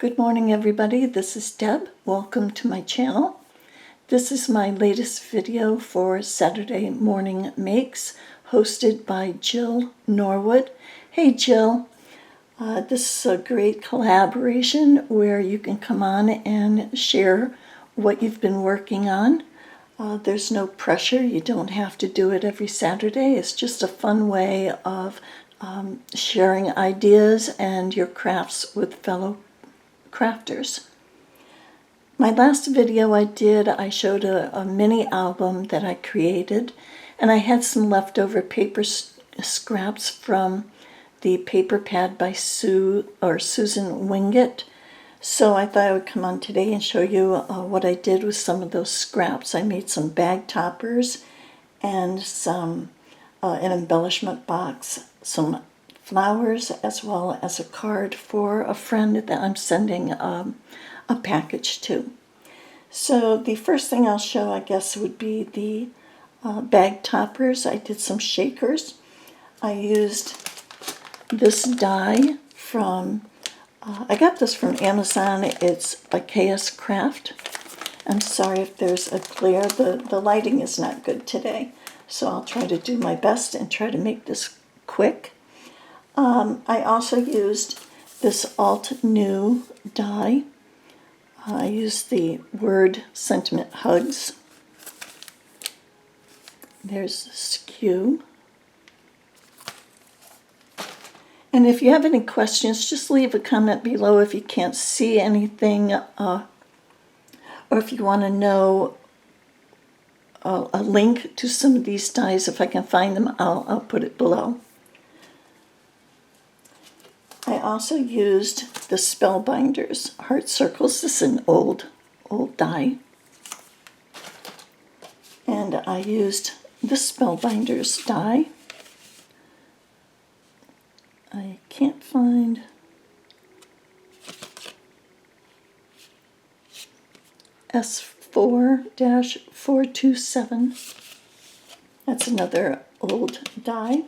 Good morning, everybody. This is Deb. Welcome to my channel. This is my latest video for Saturday Morning Makes, hosted by Jill Norwood. Hey, Jill. This is a great collaboration where you can come on and share what you've been working on. There's no pressure. You don't have to do it every Saturday. It's just a fun way of sharing ideas and your crafts with fellow crafters. My last video I showed a mini album that I created, and I had some leftover paper scraps from the paper pad by Susan Wingett. So I thought I would come on today and show you what I did with some of those scraps. I made some bag toppers and an embellishment box, some flowers, as well as a card for a friend that I'm sending a package to. So the first thing I'll show, I guess, would be the bag toppers. I did some shakers. I used this die from, I got this from Amazon. It's by KS Craft. I'm sorry if there's a glare. The lighting is not good today, so I'll try to do my best and try to make this quick. I also used this Alt New die. I used the word Sentiment Hugs. There's the skew. And if you have any questions, just leave a comment below if you can't see anything, or if you want to know a link to some of these dies. If I can find them, I'll put it below. I also used the Spellbinders Heart Circles. This is an old die. And I used the Spellbinders die. I can't find S4-427. That's another old die.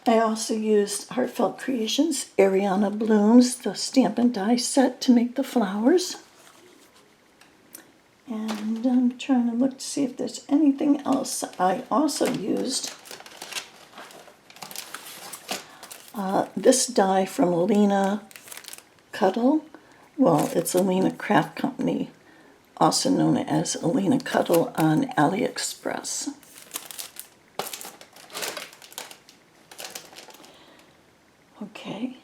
I also used Heartfelt Creations, Ariana Blooms, the Stampin' Die set to make the flowers. And I'm trying to look to see if there's anything else. I also used this die from Lena Cuddle. Well, it's Lena Craft Company, also known as Lena Cuddle on AliExpress. Okay,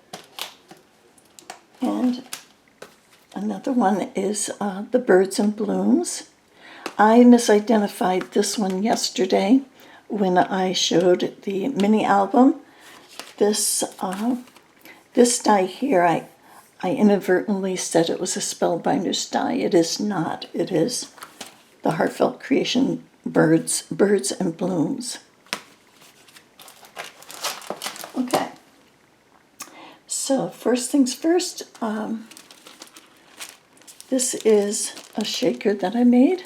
and another one is the Birds and Blooms. I misidentified this one yesterday when I showed the mini album. This die here, I inadvertently said it was a Spellbinders die. It is not. It is the Heartfelt Creation Birds and Blooms. Okay. So first things first, this is a shaker that I made,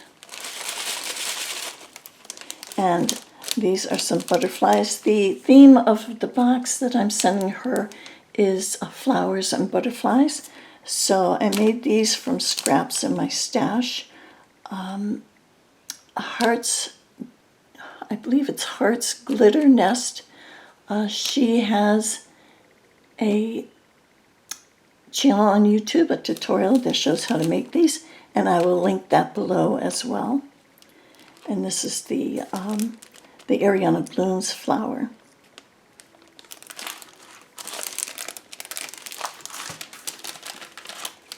and these are some butterflies. The theme of the box that I'm sending her is flowers and butterflies, so I made these from scraps in my stash. Hearts, I believe it's Hearts Glitter Nest. She has a channel on YouTube, a tutorial that shows how to make these, and I will link that below as well. And this is the Ariana Blooms flower.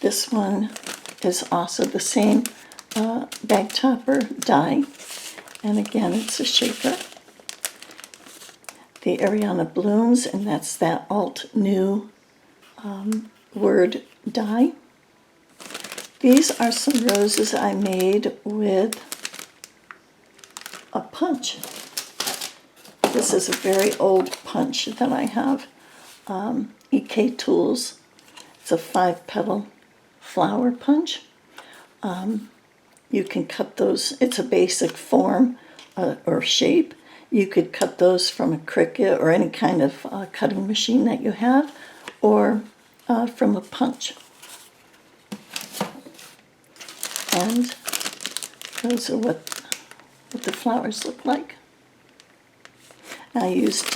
This one is also the same bag topper die, and again it's a shaker. The Ariana Blooms, and that's that Alt New word die. These are some roses I made with a punch. This is a very old punch that I have. EK Tools. It's a 5-petal flower punch. You can cut those. It's a basic form or shape. You could cut those from a Cricut or any kind of cutting machine that you have, or from a punch. And those are what the flowers look like. I used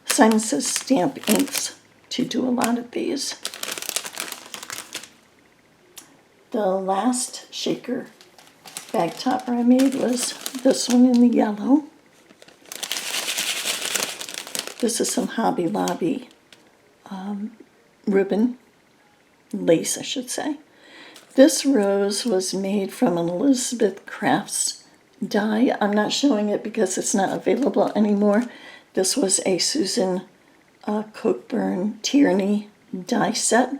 Simon Says Stamp inks to do a lot of these. The last shaker bag topper I made was this one in the yellow. This is some Hobby Lobby ribbon, lace I should say. This rose was made from an Elizabeth Crafts die. I'm not showing it because it's not available anymore. This was a Susan Cockburn Tierney die set.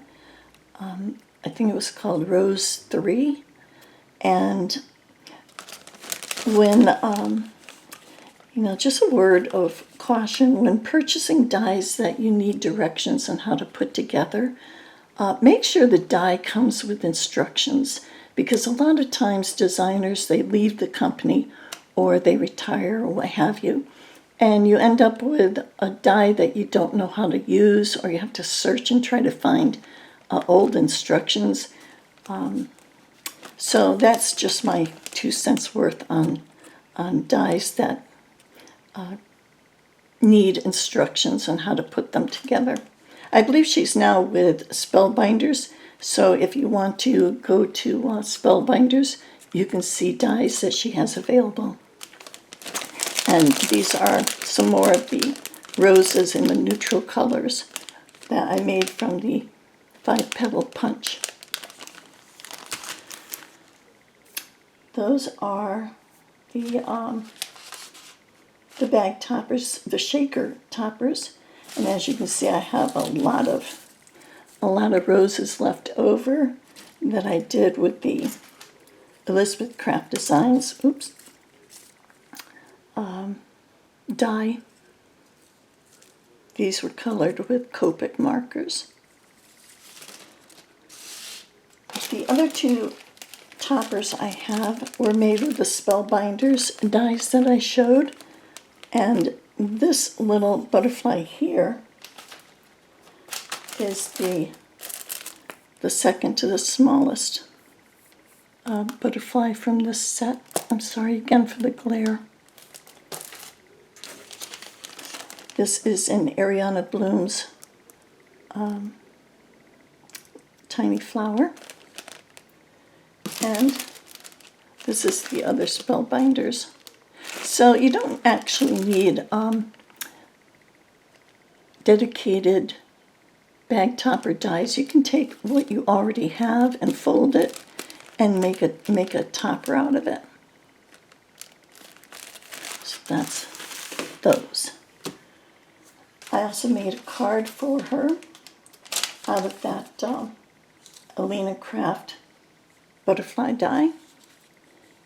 I think it was called Rose 3. And when, just a word of caution, when purchasing dies that you need directions on how to put together, make sure the die comes with instructions, because a lot of times designers, they leave the company or they retire or what have you, and you end up with a die that you don't know how to use, or you have to search and try to find old instructions. So that's just my 2 cents worth on dies that need instructions on how to put them together. I believe she's now with Spellbinders, so if you want to go to Spellbinders, you can see dies that she has available. And these are some more of the roses in the neutral colors that I made from the 5-petal punch. Those are the bag toppers, the shaker toppers. And as you can see, I have a lot of roses left over that I did with the Elizabeth Craft Designs, die. These were colored with Copic markers. The other 2 toppers I have were made with the Spellbinders dies that I showed. And this little butterfly here is the second to the smallest butterfly from this set. I'm sorry again for the glare. This is in Ariana Bloom's tiny flower. And this is the other Spellbinders. So you don't actually need dedicated bag topper dies. You can take what you already have and fold it and make a topper out of it. So that's those. I also made a card for her out of that Alina Craft butterfly die.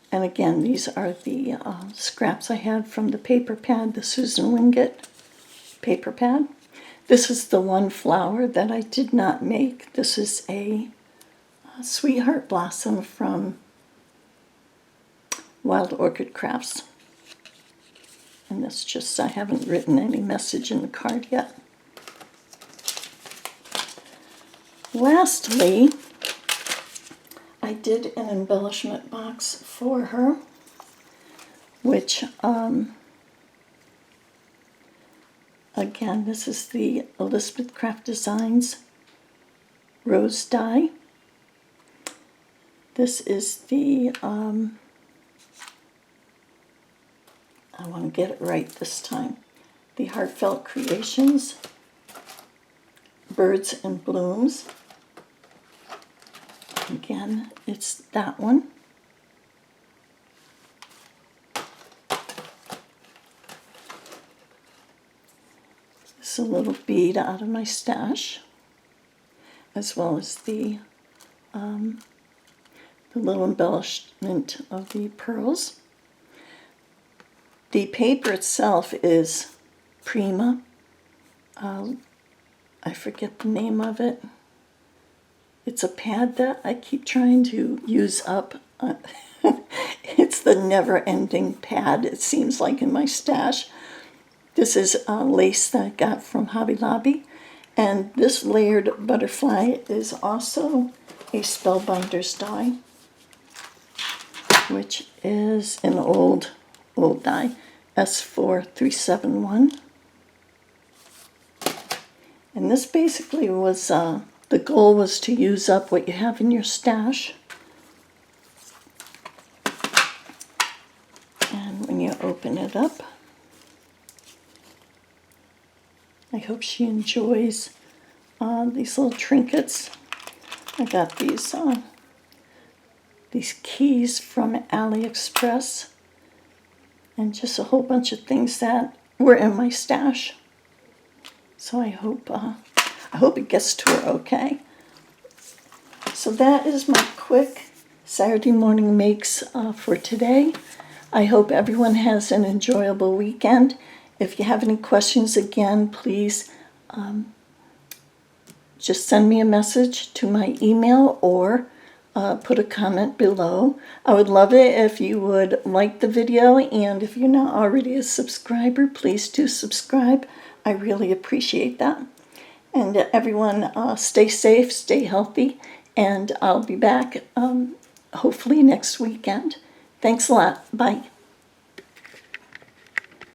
And again, these are the scraps I had from the paper pad, the Susan Wingate paper pad. This is the one flower that I did not make. This is a Sweetheart Blossom from Wild Orchid Crafts. And that's just, I haven't written any message in the card yet. Lastly, I did an embellishment box for her, which, again, this is the Elizabeth Craft Designs rose die. This is the, I want to get it right this time, the Heartfelt Creations Birds and Blooms. Again, it's that one. This is a little bead out of my stash, as well as the little embellishment of the pearls. The paper itself is Prima. I forget the name of it. It's a pad that I keep trying to use up. It's the never-ending pad, it seems like, in my stash. This is lace that I got from Hobby Lobby. And this layered butterfly is also a Spellbinders die, which is an old die, S4371. And this basically was, the goal was to use up what you have in your stash. And when you open it up, I hope she enjoys these little trinkets. I got these keys from AliExpress, and just a whole bunch of things that were in my stash. So I hope it gets to her okay. So that is my quick Saturday morning makes for today. I hope everyone has an enjoyable weekend. If you have any questions, again, please just send me a message to my email or put a comment below. I would love it if you would like the video, and if you're not already a subscriber, please do subscribe. I really appreciate that. And everyone, stay safe, stay healthy, and I'll be back hopefully next weekend. Thanks a lot. Bye.